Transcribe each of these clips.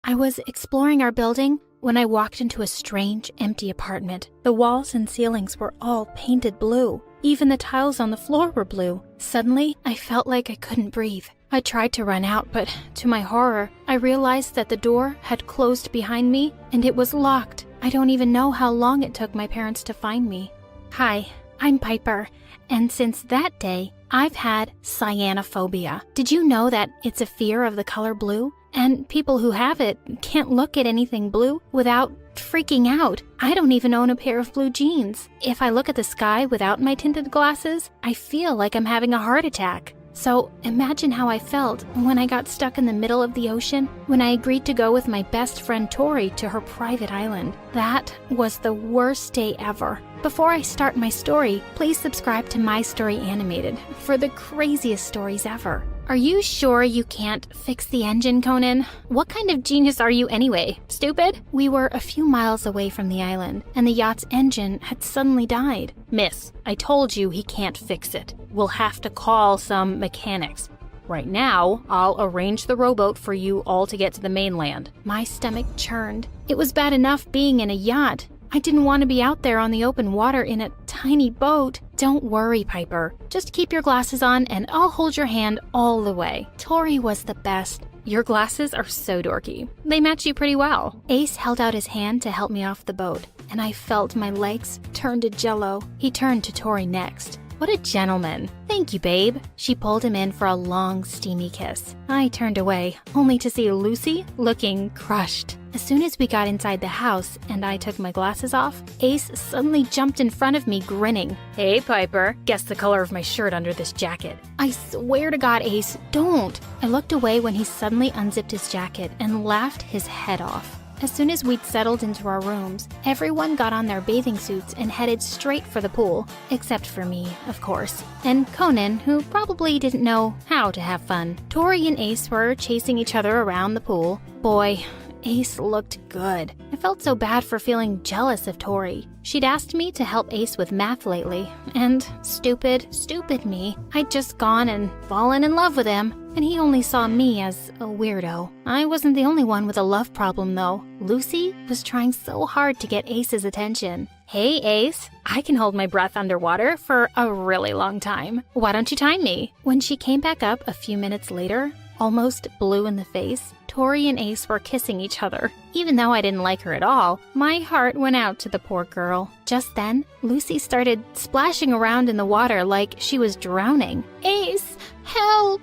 I was exploring our building when I walked into a strange, empty apartment. The walls and ceilings were all painted blue. Even the tiles on the floor were blue. Suddenly, I felt like I couldn't breathe. I tried to run out, but to my horror, I realized that the door had closed behind me and it was locked. I don't even know how long it took my parents to find me. Hi, I'm Piper, and since that day, I've had cyanophobia. Did you know that it's a fear of the color blue? And people who have it can't look at anything blue without freaking out. I don't even own a pair of blue jeans. If I look at the sky without my tinted glasses, I feel like I'm having a heart attack. So imagine how I felt when I got stuck in the middle of the ocean when I agreed to go with my best friend Tori to her private island. That was the worst day ever. Before I start my story, please subscribe to My Story Animated for the craziest stories ever. Are you sure you can't fix the engine, Conan? What kind of genius are you anyway? Stupid? We were a few miles away from the island, and the yacht's engine had suddenly died. Miss, I told you he can't fix it. We'll have to call some mechanics. Right now, I'll arrange the rowboat for you all to get to the mainland. My stomach churned. It was bad enough being in a yacht. I didn't want to be out there on the open water in a tiny boat. Don't worry, Piper. Just keep your glasses on and I'll hold your hand all the way. Tori was the best. Your glasses are so dorky. They match you pretty well. Ace held out his hand to help me off the boat, and I felt my legs turn to jello. He turned to Tori next. What a gentleman. Thank you, babe. She pulled him in for a long, steamy kiss. I turned away, only to see Lucy looking crushed. As soon as we got inside the house and I took my glasses off, Ace suddenly jumped in front of me, grinning. Hey, Piper, guess the color of my shirt under this jacket. I swear to God, Ace, don't. I looked away when he suddenly unzipped his jacket and laughed his head off. As soon as we'd settled into our rooms, everyone got on their bathing suits and headed straight for the pool, except for me, of course, and Conan, who probably didn't know how to have fun. Tori and Ace were chasing each other around the pool. Boy, Ace looked good. I felt so bad for feeling jealous of Tori. She'd asked me to help Ace with math lately, and stupid me, I'd just gone and fallen in love with him. And he only saw me as a weirdo. I wasn't the only one with a love problem, though. Lucy was trying so hard to get Ace's attention. Hey, Ace, I can hold my breath underwater for a really long time. Why don't you time me? When she came back up a few minutes later, almost blue in the face, Tori and Ace were kissing each other. Even though I didn't like her at all, my heart went out to the poor girl. Just then, Lucy started splashing around in the water like she was drowning. Ace, help!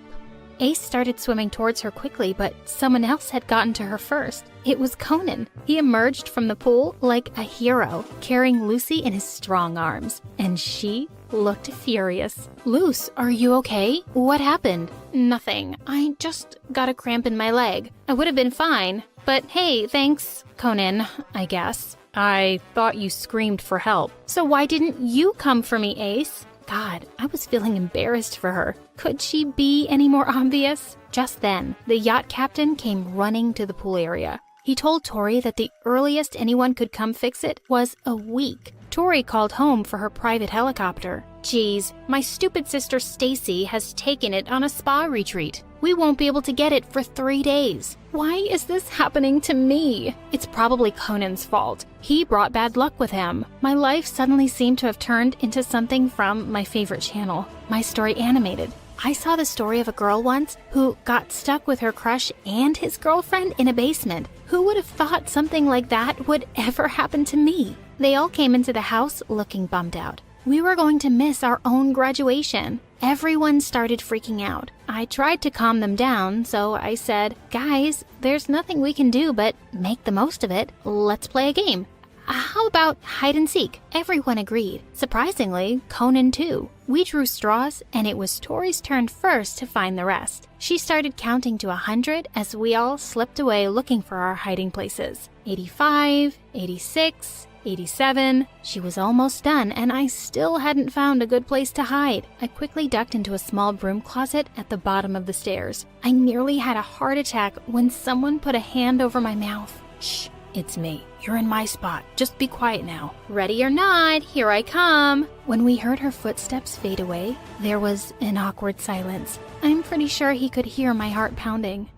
Ace started swimming towards her quickly, but someone else had gotten to her first. It was Conan. He emerged from the pool like a hero, carrying Lucy in his strong arms, and she looked furious. Luce, are you okay? What happened? Nothing. I just got a cramp in my leg. I would have been fine, but hey, thanks, Conan, I guess. I thought you screamed for help. So why didn't you come for me, Ace? God, I was feeling embarrassed for her. Could she be any more obvious? Just then, the yacht captain came running to the pool area. He told Tori that the earliest anyone could come fix it was a week. Tori called home for her private helicopter. Geez, my stupid sister Stacy has taken it on a spa retreat. We won't be able to get it for 3 days. Why is this happening to me? It's probably Conan's fault. He brought bad luck with him. My life suddenly seemed to have turned into something from my favorite channel, My Story Animated. I saw the story of a girl once who got stuck with her crush and his girlfriend in a basement. Who would have thought something like that would ever happen to me? They all came into the house looking bummed out. We were going to miss our own graduation. Everyone started freaking out. I tried to calm them down, so I said, guys, there's nothing we can do but make the most of it. Let's play a game. How about hide and seek? Everyone agreed. Surprisingly, Conan too. We drew straws, and it was Tori's turn first to find the rest. She started counting to 100 as we all slipped away looking for our hiding places. 85, 86, 87. She was almost done, and I still hadn't found a good place to hide. I quickly ducked into a small broom closet at the bottom of the stairs. I nearly had a heart attack when someone put a hand over my mouth. Shh, it's me. You're in my spot. Just be quiet now. Ready or not, here I come. When we heard her footsteps fade away, there was an awkward silence. I'm pretty sure he could hear my heart pounding.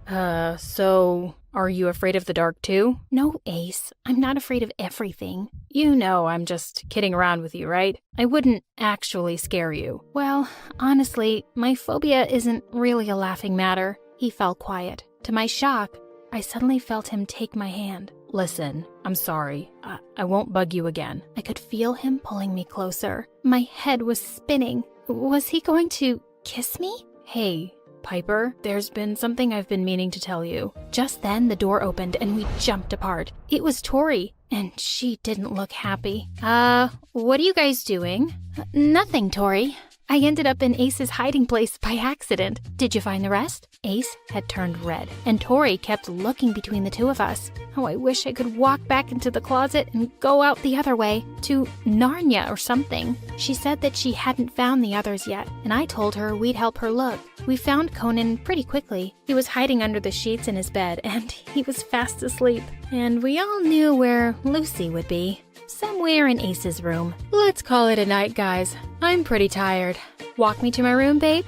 So Are you afraid of the dark too? No, Ace. I'm not afraid of everything. You know I'm just kidding around with you, right? I wouldn't actually scare you. Well, honestly, my phobia isn't really a laughing matter. He fell quiet. To my shock, I suddenly felt him take my hand. Listen, I'm sorry. I won't bug you again. I could feel him pulling me closer. My head was spinning. Was he going to kiss me? Hey, Piper, there's been something I've been meaning to tell you. Just then, the door opened and we jumped apart. It was Tori, and she didn't look happy. What are you guys doing? Nothing, Tori. I ended up in Ace's hiding place by accident. Did you find the rest? Ace had turned red, and Tori kept looking between the two of us. Oh, I wish I could walk back into the closet and go out the other way, to Narnia or something. She said that she hadn't found the others yet, and I told her we'd help her look. We found Conan pretty quickly. He was hiding under the sheets in his bed, and he was fast asleep. And we all knew where Lucy would be. Somewhere in Ace's room. Let's call it a night, guys. I'm pretty tired. Walk me to my room, babe?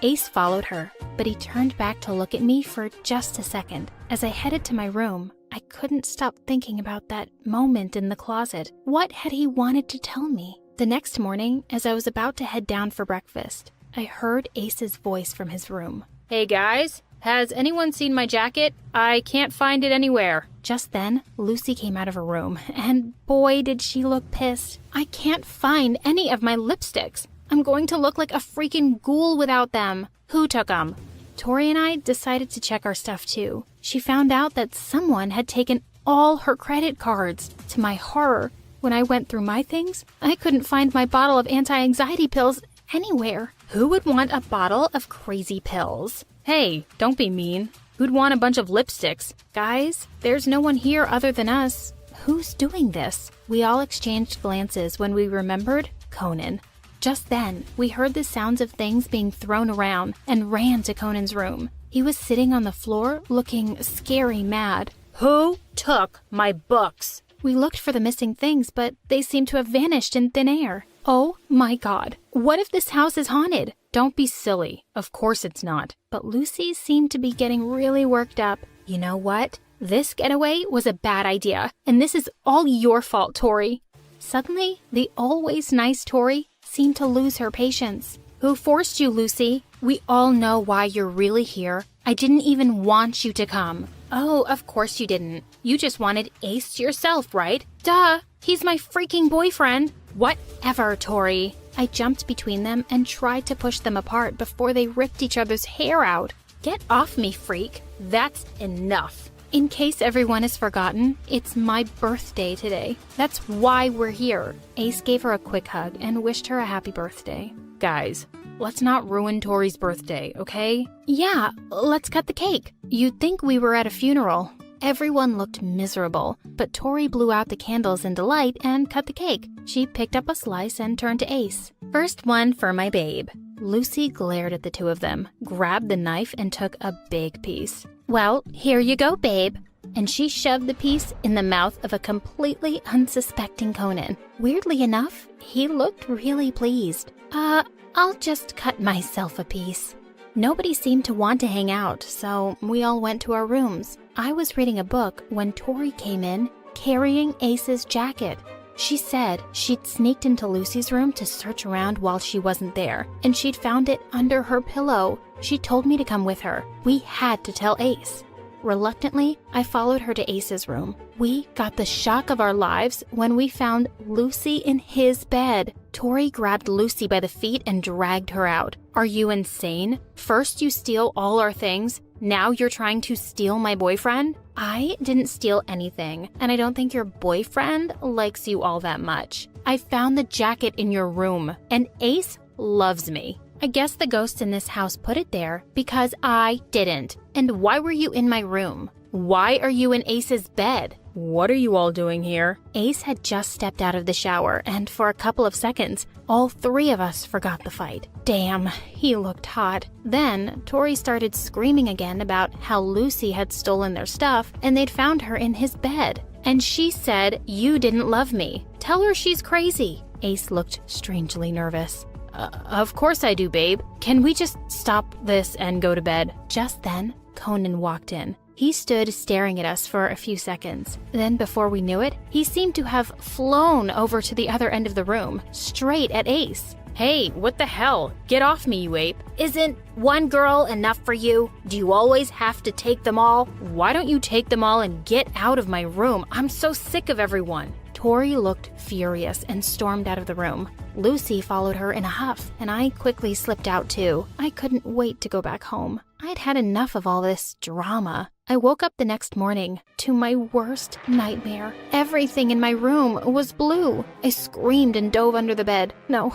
Ace followed her, but he turned back to look at me for just a second. As I headed to my room, I couldn't stop thinking about that moment in the closet. What had he wanted to tell me? The next morning, as I was about to head down for breakfast, I heard Ace's voice from his room. Hey guys, has anyone seen my jacket? I can't find it anywhere. Just then, Lucy came out of her room, and boy did she look pissed. I can't find any of my lipsticks. I'm going to look like a freaking ghoul without them. Who took them? Tori and I decided to check our stuff too. She found out that someone had taken all her credit cards. To my horror, when I went through my things, I couldn't find my bottle of anti-anxiety pills anywhere. Who would want a bottle of crazy pills? Hey, don't be mean. Who'd want a bunch of lipsticks? Guys, there's no one here other than us. Who's doing this? We all exchanged glances when we remembered Conan. Just then, we heard the sounds of things being thrown around and ran to Conan's room. He was sitting on the floor, looking scary mad. Who took my books? We looked for the missing things, but they seemed to have vanished in thin air. Oh my God, what if this house is haunted? Don't be silly. Of course it's not. But Lucy seemed to be getting really worked up. You know what? This getaway was a bad idea, and this is all your fault, Tori. Suddenly, the always nice Tori seemed to lose her patience. Who forced you, Lucy? We all know why you're really here. I didn't even want you to come. Oh, of course you didn't. You just wanted Ace to yourself, right? Duh! He's my freaking boyfriend. Whatever, Tori. I jumped between them and tried to push them apart before they ripped each other's hair out. Get off me, freak. That's enough. In case everyone has forgotten, it's my birthday today. That's why we're here. Ace gave her a quick hug and wished her a happy birthday. Guys, let's not ruin Tori's birthday, okay? Yeah, let's cut the cake. You'd think we were at a funeral. Everyone looked miserable, but Tori blew out the candles in delight and cut the cake. She picked up a slice and turned to Ace. First one for my babe. Lucy glared at the two of them, grabbed the knife, and took a big piece. Well, here you go, babe. And she shoved the piece in the mouth of a completely unsuspecting Conan. Weirdly enough, he looked really pleased. I'll just cut myself a piece. Nobody seemed to want to hang out, so we all went to our rooms. I was reading a book when Tori came in, carrying Ace's jacket. She said she'd sneaked into Lucy's room to search around while she wasn't there, and she'd found it under her pillow. She told me to come with her. We had to tell Ace. Reluctantly, I followed her to Ace's room. We got the shock of our lives when we found Lucy in his bed. Tori grabbed Lucy by the feet and dragged her out. Are you insane? First you steal all our things, now you're trying to steal my boyfriend? I didn't steal anything, and I don't think your boyfriend likes you all that much. I found the jacket in your room, and Ace loves me. I guess the ghost in this house put it there because I didn't. And why were you in my room? Why are you in Ace's bed? What are you all doing here? Ace had just stepped out of the shower, and for a couple of seconds, all three of us forgot the fight. Damn, he looked hot. Then, Tori started screaming again about how Lucy had stolen their stuff and they'd found her in his bed. And she said, "You didn't love me. Tell her she's crazy." Ace looked strangely nervous. Of course I do, babe. Can we just stop this and go to bed? Just then, Conan walked in. He stood staring at us for a few seconds. Then before we knew it, he seemed to have flown over to the other end of the room, straight at Ace. Hey, what the hell? Get off me, you ape. Isn't one girl enough for you? Do you always have to take them all? Why don't you take them all and get out of my room? I'm so sick of everyone. Tori looked furious and stormed out of the room. Lucy followed her in a huff, and I quickly slipped out too. I couldn't wait to go back home. I'd had enough of all this drama. I woke up the next morning to my worst nightmare. Everything in my room was blue. I screamed and dove under the bed. No,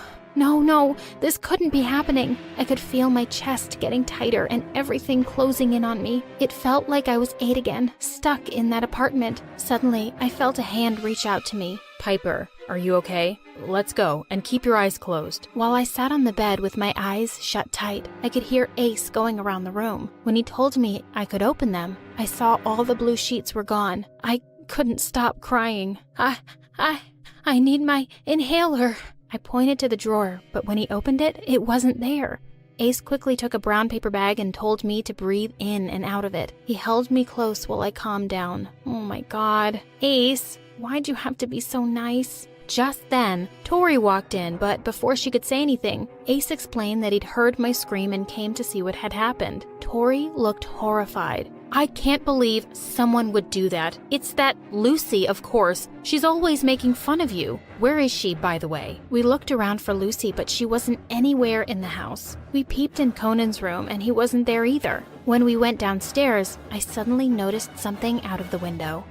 this couldn't be happening. I could feel my chest getting tighter and everything closing in on me. It felt like I was 8 again, stuck in that apartment. Suddenly, I felt a hand reach out to me. Piper, are you okay? Let's go, and keep your eyes closed. While I sat on the bed with my eyes shut tight, I could hear Ace going around the room. When he told me I could open them, I saw all the blue sheets were gone. I couldn't stop crying. I need my inhaler. I pointed to the drawer, but when he opened it, it wasn't there. Ace quickly took a brown paper bag and told me to breathe in and out of it. He held me close while I calmed down. Oh my God. Ace, why'd you have to be so nice? Just then, Tori walked in, but before she could say anything, Ace explained that he'd heard my scream and came to see what had happened. Tori looked horrified. I can't believe someone would do that. It's that Lucy, of course. She's always making fun of you. Where is she, by the way? We looked around for Lucy, but she wasn't anywhere in the house. We peeped in Conan's room, and he wasn't there either. When we went downstairs, I suddenly noticed something out of the window.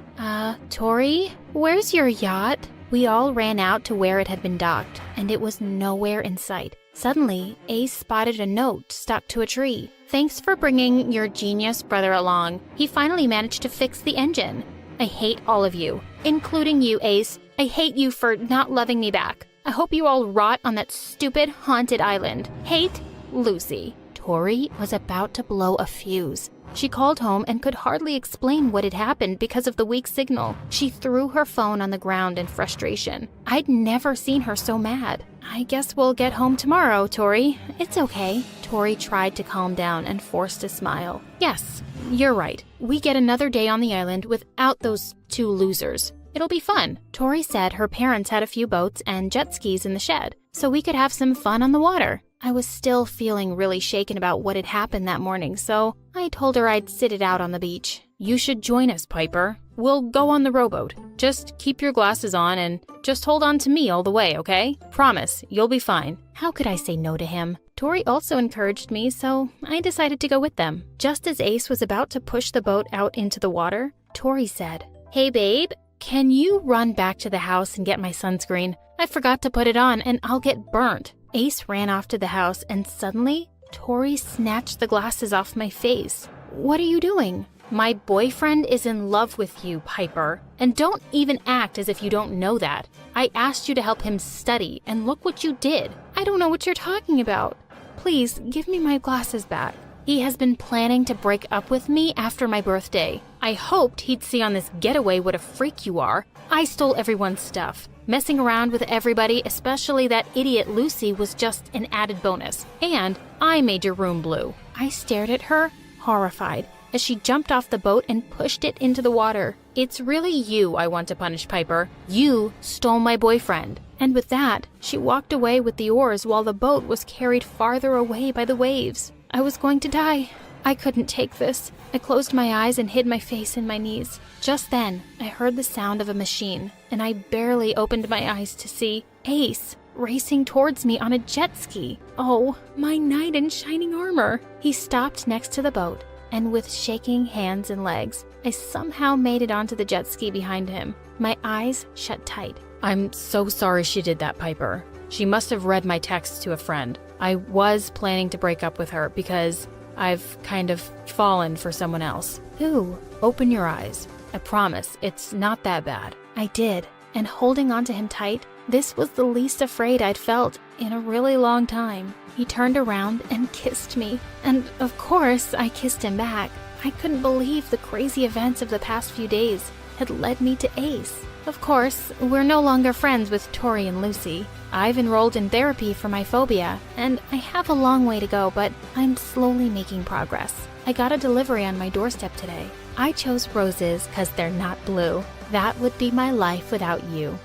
Tori, where's your yacht? We all ran out to where it had been docked, and it was nowhere in sight. Suddenly, Ace spotted a note stuck to a tree. Thanks for bringing your genius brother along. He finally managed to fix the engine. I hate all of you, including you, Ace. I hate you for not loving me back. I hope you all rot on that stupid haunted island. Hate, Lucy. Tori was about to blow a fuse. She called home and could hardly explain what had happened because of the weak signal. She threw her phone on the ground in frustration. I'd never seen her so mad. I guess we'll get home tomorrow, Tori. It's okay. Tori tried to calm down and forced a smile. Yes, you're right. We get another day on the island without those 2 losers. It'll be fun. Tori said her parents had a few boats and jet skis in the shed, so we could have some fun on the water. I was still feeling really shaken about what had happened that morning, so I told her I'd sit it out on the beach. You should join us, Piper. We'll go on the rowboat. Just keep your glasses on and just hold on to me all the way, okay? Promise, you'll be fine. How could I say no to him? Tori also encouraged me, so I decided to go with them. Just as Ace was about to push the boat out into the water, Tori said, "Hey babe, can you run back to the house and get my sunscreen? I forgot to put it on and I'll get burnt." Ace ran off to the house and suddenly, Tori snatched the glasses off my face. "What are you doing?" My boyfriend is in love with you, Piper. And don't even act as if you don't know that. I asked you to help him study, and look what you did. I don't know what you're talking about. Please, give me my glasses back. He has been planning to break up with me after my birthday. I hoped he'd see on this getaway what a freak you are. I stole everyone's stuff. Messing around with everybody, especially that idiot Lucy, was just an added bonus. And I made your room blue. I stared at her, horrified, as she jumped off the boat and pushed it into the water. It's really you I want to punish, Piper. You stole my boyfriend. And with that, she walked away with the oars while the boat was carried farther away by the waves. I was going to die. I couldn't take this. I closed my eyes and hid my face in my knees. Just then, I heard the sound of a machine, and I barely opened my eyes to see Ace racing towards me on a jet ski. Oh, my knight in shining armor. He stopped next to the boat, and with shaking hands and legs, I somehow made it onto the jet ski behind him. My eyes shut tight. I'm so sorry she did that, Piper. She must have read my text to a friend. I was planning to break up with her because I've kind of fallen for someone else. Who? Open your eyes. I promise, it's not that bad. I did, and holding onto him tight, this was the least afraid I'd felt in a really long time. He turned around and kissed me, and of course I kissed him back. I couldn't believe the crazy events of the past few days had led me to Ace. Of course, we're no longer friends with Tori and Lucy. I've enrolled in therapy for my phobia, and I have a long way to go, but I'm slowly making progress. I got a delivery on my doorstep today. I chose roses because they're not blue. That would be my life without you.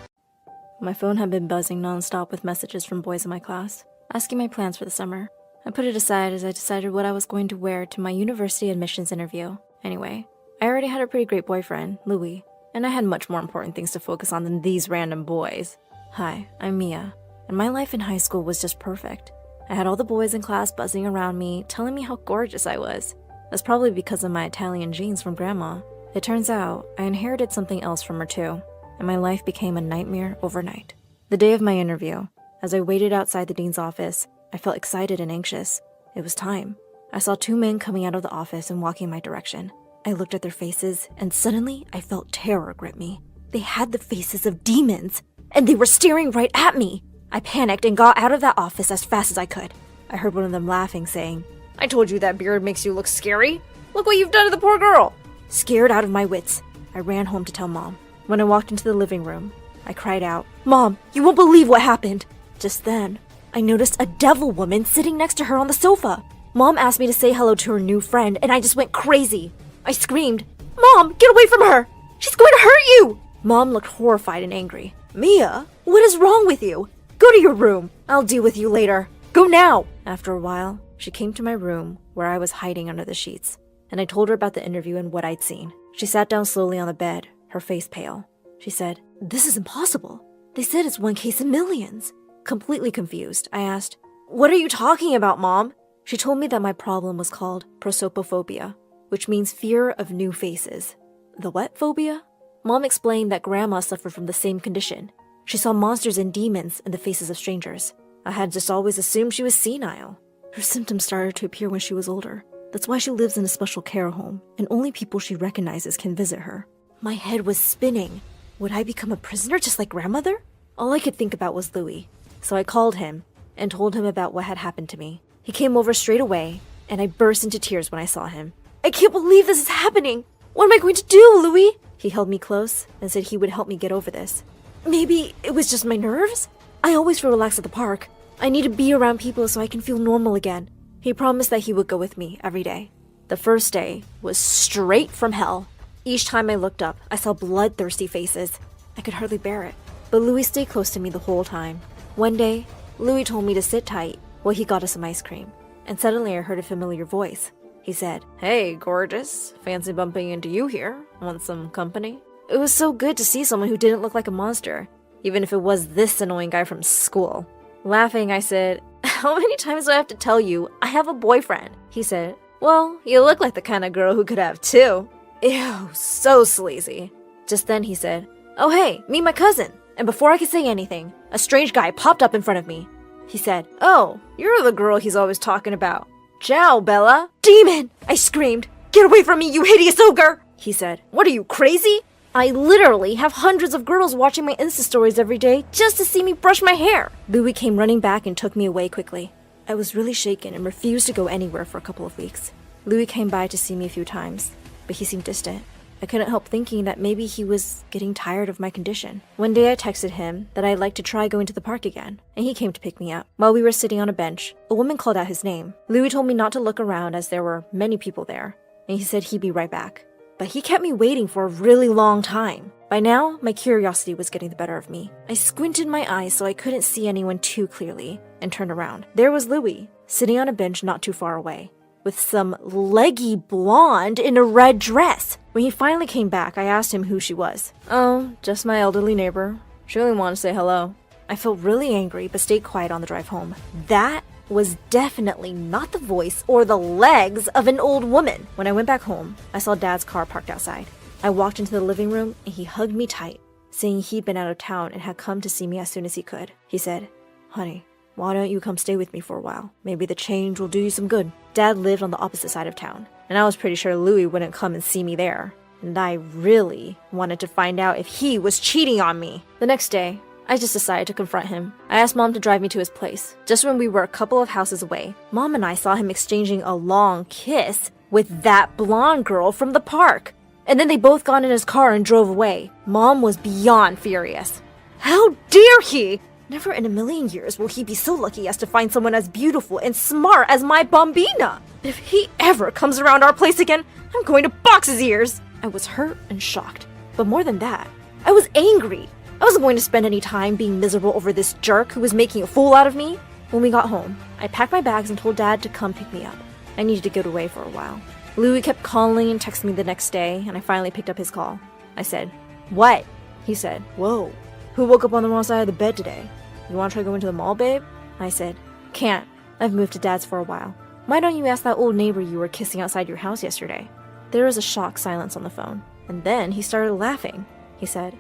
My phone had been buzzing nonstop with messages from boys in my class, asking my plans for the summer. I put it aside as I decided what I was going to wear to my university admissions interview. Anyway, I already had a pretty great boyfriend, Louis, and I had much more important things to focus on than these random boys. Hi, I'm Mia, and my life in high school was just perfect. I had all the boys in class buzzing around me, telling me how gorgeous I was. That's probably because of my Italian genes from Grandma. It turns out I inherited something else from her too, and my life became a nightmare overnight. The day of my interview, as I waited outside the dean's office, I felt excited and anxious. It was time. I saw 2 men coming out of the office and walking in my direction. I looked at their faces, and suddenly I felt terror grip me. They had the faces of demons, and they were staring right at me. I panicked and got out of that office as fast as I could. I heard one of them laughing, saying, "I told you that beard makes you look scary. Look what you've done to the poor girl." Scared out of my wits, I ran home to tell Mom. When I walked into the living room, I cried out, "Mom, you won't believe what happened." Just then, I noticed a devil woman sitting next to her on the sofa. Mom asked me to say hello to her new friend, and I just went crazy. I screamed, "Mom, get away from her! She's going to hurt you!" Mom looked horrified and angry. "Mia, what is wrong with you? Go to your room. I'll deal with you later. Go now!" After a while, she came to my room where I was hiding under the sheets, and I told her about the interview and what I'd seen. She sat down slowly on the bed, her face pale. She said, "This is impossible. They said it's 1 case in millions." Completely confused, I asked, "What are you talking about, Mom?" She told me that my problem was called prosopophobia, which means fear of new faces. The what phobia? Mom explained that Grandma suffered from the same condition. She saw monsters and demons in the faces of strangers. I had just always assumed she was senile. Her symptoms started to appear when she was older. That's why she lives in a special care home, and only people she recognizes can visit her. My head was spinning. Would I become a prisoner just like Grandmother? All I could think about was Louis. So I called him and told him about what had happened to me. He came over straight away, and I burst into tears when I saw him. "I can't believe this is happening! What am I going to do, Louis?" He held me close and said he would help me get over this. Maybe it was just my nerves? I always feel relaxed at the park. I need to be around people so I can feel normal again. He promised that he would go with me every day. The first day was straight from hell. Each time I looked up, I saw bloodthirsty faces. I could hardly bear it. But Louis stayed close to me the whole time. One day, Louis told me to sit tight while he got us some ice cream. And suddenly I heard a familiar voice. He said, "Hey, gorgeous. Fancy bumping into you here. Want some company?" It was so good to see someone who didn't look like a monster, even if it was this annoying guy from school. Laughing, I said, "How many times do I have to tell you I have a boyfriend?" He said, "Well, you look like the kind of girl who could have 2. Ew, so sleazy. Just then he said, "Oh hey, meet my cousin." And before I could say anything, a strange guy popped up in front of me. He said, "Oh, you're the girl he's always talking about. Ciao, Bella." "Demon!" I screamed. "Get away from me, you hideous ogre!" He said, "What are you, crazy? I literally have hundreds of girls watching my Insta stories every day just to see me brush my hair." Louis came running back and took me away quickly. I was really shaken and refused to go anywhere for a couple of weeks. Louis came by to see me a few times, but he seemed distant. I couldn't help thinking that maybe he was getting tired of my condition. One day I texted him that I'd like to try going to the park again, and he came to pick me up. While we were sitting on a bench, a woman called out his name. Louis told me not to look around as there were many people there, and he said he'd be right back. But he kept me waiting for a really long time. By now, my curiosity was getting the better of me. I squinted my eyes so I couldn't see anyone too clearly, and turned around. There was Louis, sitting on a bench not too far away, with some leggy blonde in a red dress. When he finally came back, I asked him who she was. "Oh, just my elderly neighbor. She only wanted to say hello." I felt really angry, but stayed quiet on the drive home. That was definitely not the voice or the legs of an old woman. When I went back home, I saw Dad's car parked outside. I walked into the living room, and he hugged me tight, saying he'd been out of town and had come to see me as soon as he could. He said, "Honey, why don't you come stay with me for a while? Maybe the change will do you some good." Dad lived on the opposite side of town, and I was pretty sure Louis wouldn't come and see me there. And I really wanted to find out if he was cheating on me. The next day, I just decided to confront him. I asked Mom to drive me to his place. Just when we were a couple of houses away, Mom and I saw him exchanging a long kiss with that blonde girl from the park. And then they both got in his car and drove away. Mom was beyond furious. "How dare he! Never in a million years will he be so lucky as to find someone as beautiful and smart as my bambina. If he ever comes around our place again, I'm going to box his ears. I was hurt and shocked. But more than that, I was angry. I wasn't going to spend any time being miserable over this jerk who was making a fool out of me. When we got home, I packed my bags and told Dad to come pick me up. I needed to get away for a while. Louis kept calling and texting me the next day, and I finally picked up his call. I said, "What?" He said, "Whoa, who woke up on the wrong side of the bed today? You want to try going to the mall, babe?" I said, "Can't. I've moved to Dad's for a while. Why don't you ask that old neighbor you were kissing outside your house yesterday?" There was a shocked silence on the phone, and then he started laughing. He said,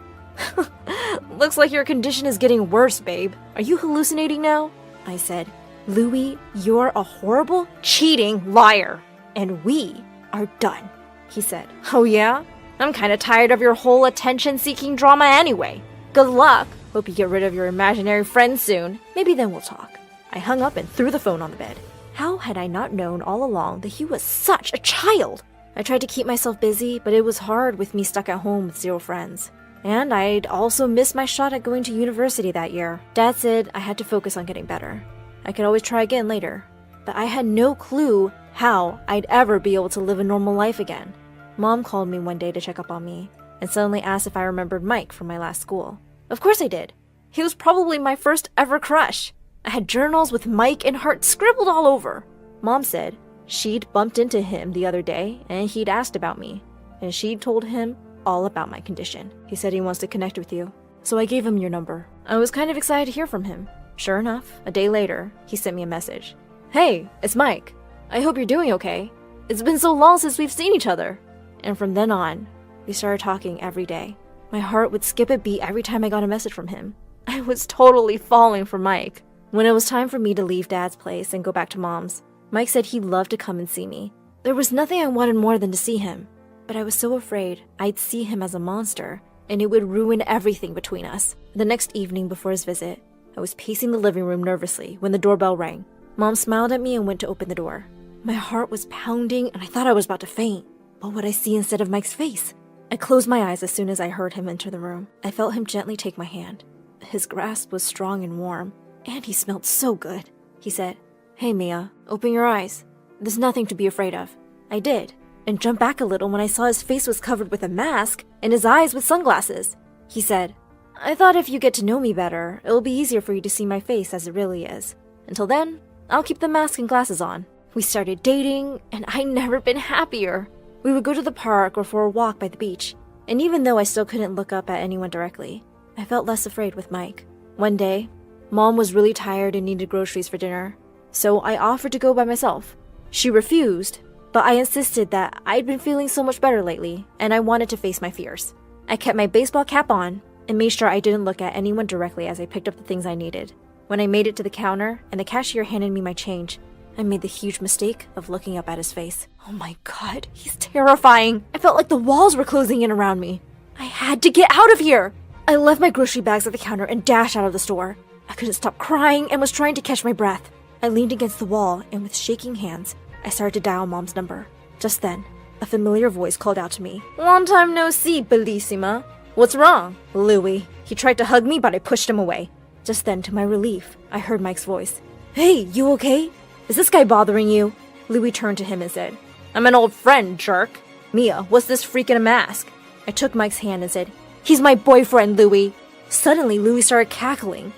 "Looks like your condition is getting worse, babe. Are you hallucinating now?" I said, "Louis, you're a horrible, cheating liar, and we are done." He said, "Oh yeah? I'm kinda tired of your whole attention-seeking drama anyway. Good luck. Hope you get rid of your imaginary friends soon. Maybe then we'll talk." I hung up and threw the phone on the bed. How had I not known all along that he was such a child? I tried to keep myself busy, but it was hard with me stuck at home with 0 friends. And I'd also missed my shot at going to university that year. Dad said I had to focus on getting better. I could always try again later. But I had no clue how I'd ever be able to live a normal life again. Mom called me one day to check up on me, and suddenly asked if I remembered Mike from my last school. Of course I did. He was probably my first ever crush. I had journals with Mike and hearts scribbled all over. Mom said she'd bumped into him the other day, and he'd asked about me, and she'd told him all about my condition. He said he wants to connect with you, so I gave him your number. I was kind of excited to hear from him. Sure enough, a day later, he sent me a message. "Hey, it's Mike. I hope you're doing okay. It's been so long since we've seen each other." And from then on, we started talking every day. My heart would skip a beat every time I got a message from him. I was totally falling for Mike. When it was time for me to leave Dad's place and go back to Mom's, Mike said he'd love to come and see me. There was nothing I wanted more than to see him, but I was so afraid I'd see him as a monster, and it would ruin everything between us. The next evening before his visit, I was pacing the living room nervously when the doorbell rang. Mom smiled at me and went to open the door. My heart was pounding, and I thought I was about to faint. What would I see instead of Mike's face? I closed my eyes as soon as I heard him enter the room. I felt him gently take my hand. His grasp was strong and warm, and he smelled so good. He said, "Hey, Mia, open your eyes. There's nothing to be afraid of." I did, and jumped back a little when I saw his face was covered with a mask and his eyes with sunglasses. He said, "I thought if you get to know me better, it'll be easier for you to see my face as it really is. Until then, I'll keep the mask and glasses on." We started dating, and I'd never been happier. We would go to the park or for a walk by the beach, and even though I still couldn't look up at anyone directly, I felt less afraid with Mike. One day, Mom was really tired and needed groceries for dinner, so I offered to go by myself. She refused, but I insisted that I'd been feeling so much better lately, and I wanted to face my fears. I kept my baseball cap on and made sure I didn't look at anyone directly as I picked up the things I needed. When I made it to the counter and the cashier handed me my change, I made the huge mistake of looking up at his face. Oh my God, he's terrifying. I felt like the walls were closing in around me. I had to get out of here. I left my grocery bags at the counter and dashed out of the store. I couldn't stop crying and was trying to catch my breath. I leaned against the wall and with shaking hands, I started to dial Mom's number. Just then, a familiar voice called out to me. "Long time no see, bellissima. What's wrong?" "Louis." He tried to hug me, but I pushed him away. Just then, to my relief, I heard Mike's voice. "Hey, you okay? Is this guy bothering you?" Louis turned to him and said, "I'm an old friend, jerk. Mia, what's this freak in a mask?" I took Mike's hand and said, "He's my boyfriend, Louis." Suddenly, Louis started cackling.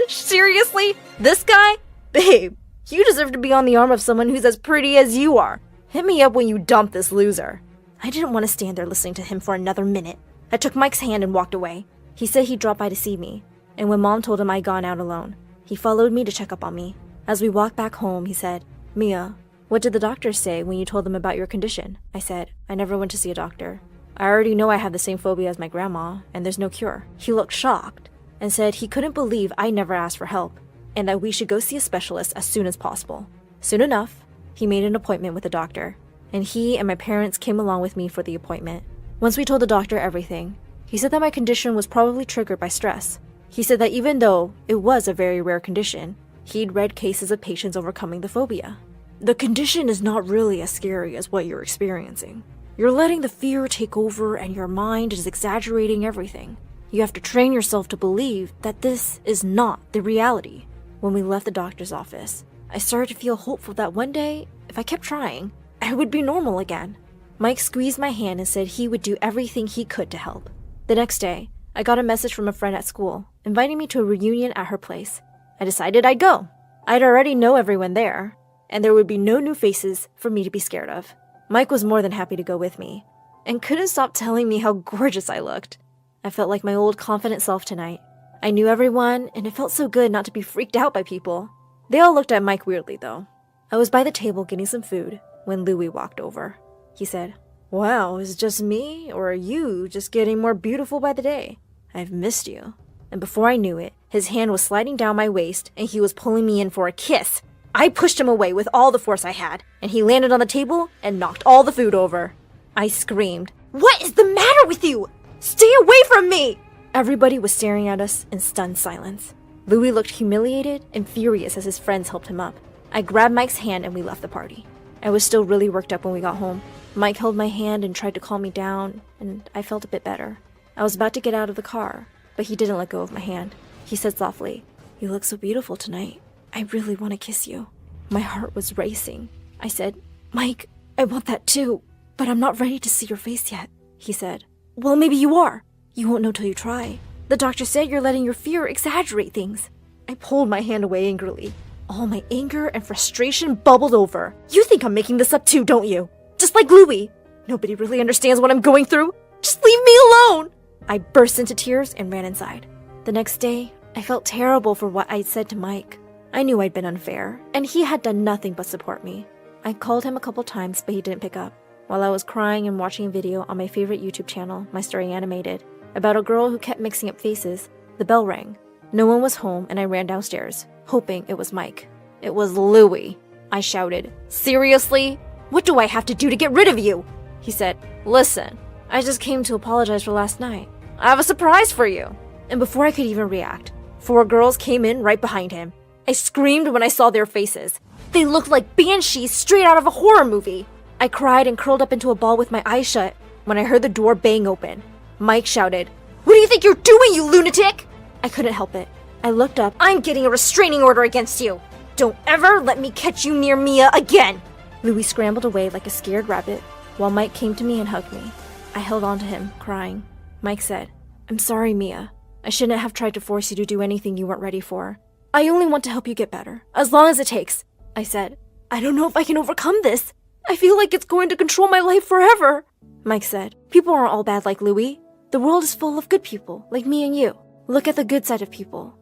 "Seriously? This guy? Babe, you deserve to be on the arm of someone who's as pretty as you are. Hit me up when you dump this loser." I didn't want to stand there listening to him for another minute. I took Mike's hand and walked away. He said he'd drop by to see me, and when Mom told him I'd gone out alone, he followed me to check up on me. As we walked back home, he said, "Mia, what did the doctors say when you told them about your condition?" I said, "I never went to see a doctor. I already know I have the same phobia as my grandma, and there's no cure." He looked shocked and said he couldn't believe I never asked for help, and that we should go see a specialist as soon as possible. Soon enough, he made an appointment with a doctor, and he and my parents came along with me for the appointment. Once we told the doctor everything, he said that my condition was probably triggered by stress. He said that even though it was a very rare condition, he'd read cases of patients overcoming the phobia. "The condition is not really as scary as what you're experiencing. You're letting the fear take over and your mind is exaggerating everything. You have to train yourself to believe that this is not the reality. When we left the doctor's office, I started to feel hopeful that one day, if I kept trying, I would be normal again. Mike squeezed my hand and said he would do everything he could to help. The next day, I got a message from a friend at school, inviting me to a reunion at her place. I decided I'd go. I'd already know everyone there, and there would be no new faces for me to be scared of. Mike was more than happy to go with me, and couldn't stop telling me how gorgeous I looked. I felt like my old confident self tonight. I knew everyone, and it felt so good not to be freaked out by people. They all looked at Mike weirdly, though. I was by the table getting some food when Louis walked over. He said, "Wow, is it just me, or are you just getting more beautiful by the day? I've missed you." And before I knew it, his hand was sliding down my waist, and he was pulling me in for a kiss. I pushed him away with all the force I had, and he landed on the table and knocked all the food over. I screamed, "What is the matter with you? Stay away from me!" Everybody was staring at us in stunned silence. Louis looked humiliated and furious as his friends helped him up. I grabbed Mike's hand and we left the party. I was still really worked up when we got home. Mike held my hand and tried to calm me down, and I felt a bit better. I was about to get out of the car, but he didn't let go of my hand. He said softly, "You look so beautiful tonight. I really want to kiss you." My heart was racing. I said, "Mike, I want that too, but I'm not ready to see your face yet." He said, "Well, maybe you are. You won't know till you try. The doctor said you're letting your fear exaggerate things." I pulled my hand away angrily. All my anger and frustration bubbled over. "You think I'm making this up too, don't you? Just like Louis. Nobody really understands what I'm going through. Just leave me alone." I burst into tears and ran inside. The next day, I felt terrible for what I'd said to Mike. I knew I'd been unfair, and he had done nothing but support me. I called him a couple times, but he didn't pick up. While I was crying and watching a video on my favorite YouTube channel, My Story Animated, about a girl who kept mixing up faces, the bell rang. No one was home, and I ran downstairs, hoping it was Mike. It was Louis. I shouted, "Seriously? What do I have to do to get rid of you?" He said, "Listen, I just came to apologize for last night. I have a surprise for you." And before I could even react, 4 girls came in right behind him. I screamed when I saw their faces. They looked like banshees straight out of a horror movie. I cried and curled up into a ball with my eyes shut when I heard the door bang open. Mike shouted, "What do you think you're doing, you lunatic?" I couldn't help it. I looked up. "I'm getting a restraining order against you. Don't ever let me catch you near Mia again." Louis scrambled away like a scared rabbit while Mike came to me and hugged me. I held on to him, crying. Mike said, "I'm sorry, Mia. I shouldn't have tried to force you to do anything you weren't ready for. I only want to help you get better, as long as it takes." I said, "I don't know if I can overcome this. I feel like it's going to control my life forever." Mike said, "People aren't all bad like Louis. The world is full of good people, like me and you. Look at the good side of people.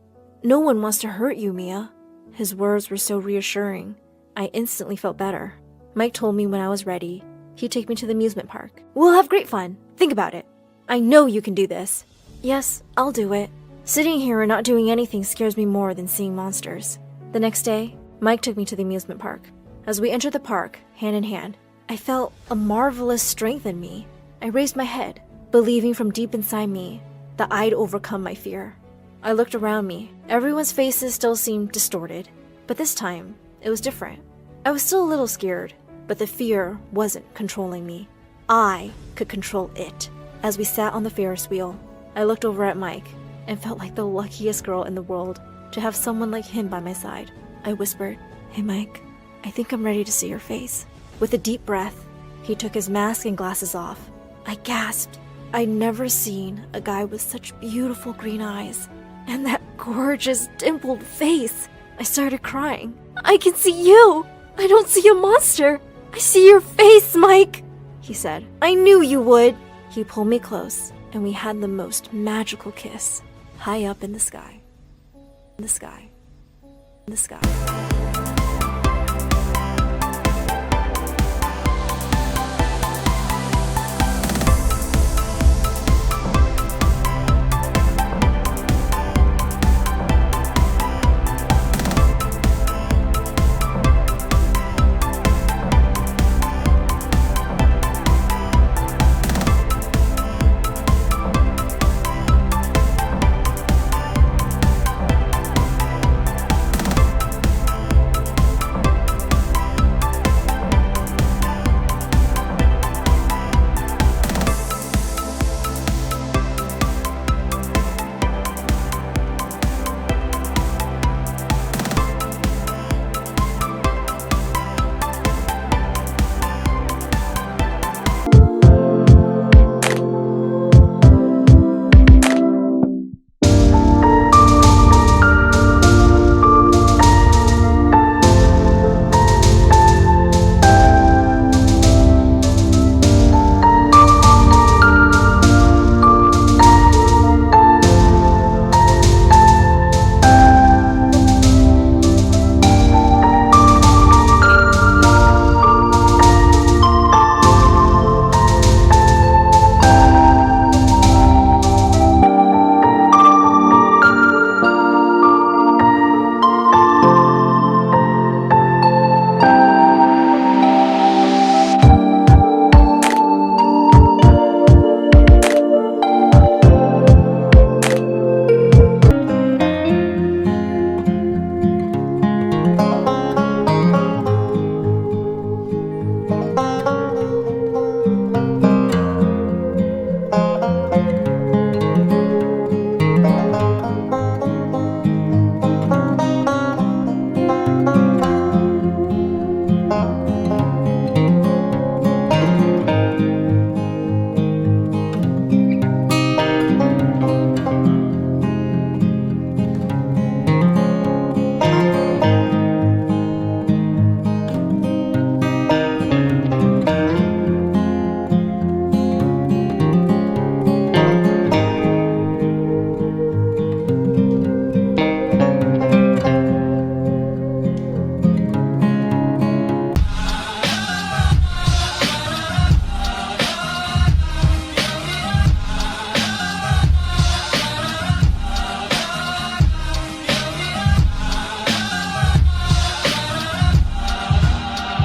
No one wants to hurt you, Mia." His words were so reassuring. I instantly felt better. Mike told me when I was ready, he'd take me to the amusement park. "We'll have great fun. Think about it. I know you can do this." "Yes, I'll do it. Sitting here and not doing anything scares me more than seeing monsters." The next day, Mike took me to the amusement park. As we entered the park, hand in hand, I felt a marvelous strength in me. I raised my head, believing from deep inside me that I'd overcome my fear. I looked around me. Everyone's faces still seemed distorted, but this time, it was different. I was still a little scared, but the fear wasn't controlling me. I could control it. As we sat on the Ferris wheel, I looked over at Mike and felt like the luckiest girl in the world to have someone like him by my side. I whispered, "Hey Mike, I think I'm ready to see your face." With a deep breath, he took his mask and glasses off. I gasped. I'd never seen a guy with such beautiful green eyes and that gorgeous dimpled face. I started crying. "I can see you! I don't see a monster! I see your face, Mike!" He said, "I knew you would!" He pulled me close, and we had the most magical kiss, high up in the sky. In the sky. In the sky.